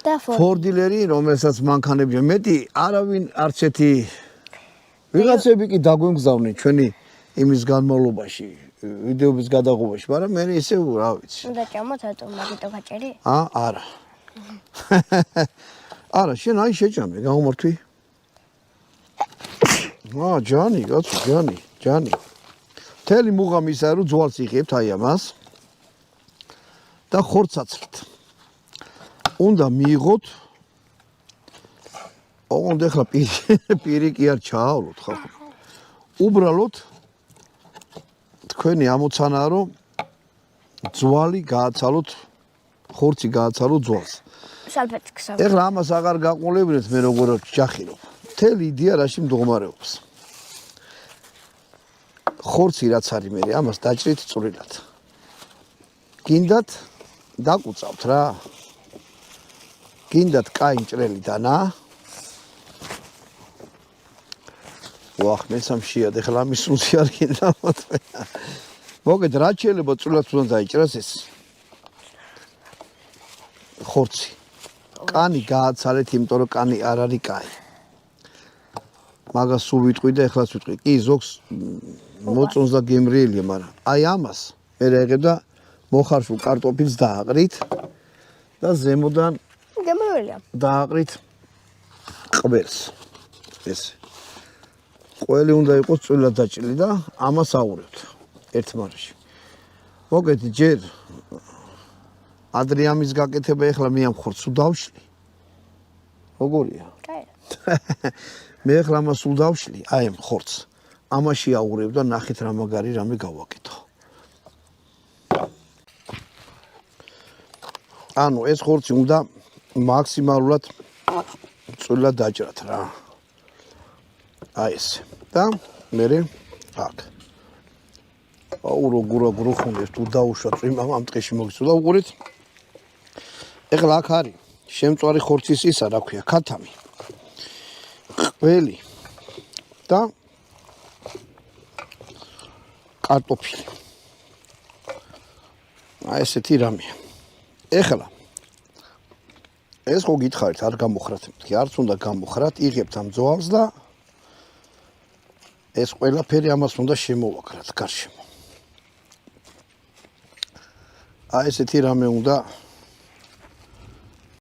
და ფორდილერი, რომელსაც მანქანები მეტი, არავინ არც ერთი ვიღაცები კი დაგვემგზავნენ ჩვენი იმის განმავლობაში, ვიდეოების გადაღებაში, მაგრამ მე ისე რა ვიცი. უნდა ჭამოთ რატომ მაგიტო გაჭერი? არა. არა, შენ აი შეჭამე, გამომართვი. ჯანი, კაცო, ჯანი. თელი მუღამი ისა რომ ძვალს იღებთ აი ამას და ხორცაცრით. უნდა მიიღოთ ოღონდ ახლა პირი კი არ ჩაავლოთ ხალხო. უბრალოდ თქვენი ამოცანაა რომ ძვალი გააცალოთ, ხორცი გააცალოთ ძვალს. სალფეტკს. ეხლა ამას აღარ გაყოლებინეთ მე როგორ ჯახირობ. მთელი იდეა რაში მდგომარეობს. ხორცი რაც არის მე ამას დაჭრით წვრილად. გინდათ დაკუწავთ რა. გინდათ კაი მჭრელი დანა. ვახ მესამშიად ეხლა ამის სულში არ გინდა მოთმე. მოგეთ რა შეიძლება წვრილად უნდა დაიჭრას ეს ხორცი. კანი გააცალეთ, იმიტომ რომ კანი არ არის კაი. მაგას სულ ვიტყვი და ეხლაც ვიტყვი. კი ზოგს მოწონს და გემრიელია, მაგრამ აი ამას მე რაიღებ და მოხარშულ კარტოფილს დააყრით და ზემოდან გემრიელია. დააყრით ყველს. ეს ყველი უნდა იყოს წვრილად დაჭრილი და ამას აურევთ ერთმანეთში. მოგეთ ჯერ ადრე ამის გაკეთება ეხლა მე ამ ხორცს დავშლი. როგორია? კაი. მე ახლა ამას სულ დავშლი, აი ამ ხორცს. ამაში აურევ და ნახეთ რა მაგარი რამე გავაკეთო. ანუ ეს ხორცი უნდა მაქსიმალურად წვრილად დაჭრათ რა. აი ეს. და მე აქ. აუ როგორ ხუნდეს თუ დაუშვა წვიმამ ამ ტყეში მოგიწოდა უყურით. ეხლა აქ არის შემწვარი ხორცის ისა რა ქვია, ქათამი. ყველი და კარტოფილი. აი ესეთი რამეა. ეხლა ეს ხო გითხარით არ გამოხრათ, მეთქი არც უნდა გამოხრათ, იღებთ ამ ძვალს და ეს ყველაფერი ამას უნდა შემოვაქრათ გარშემო. აი ესეთი რამე უნდა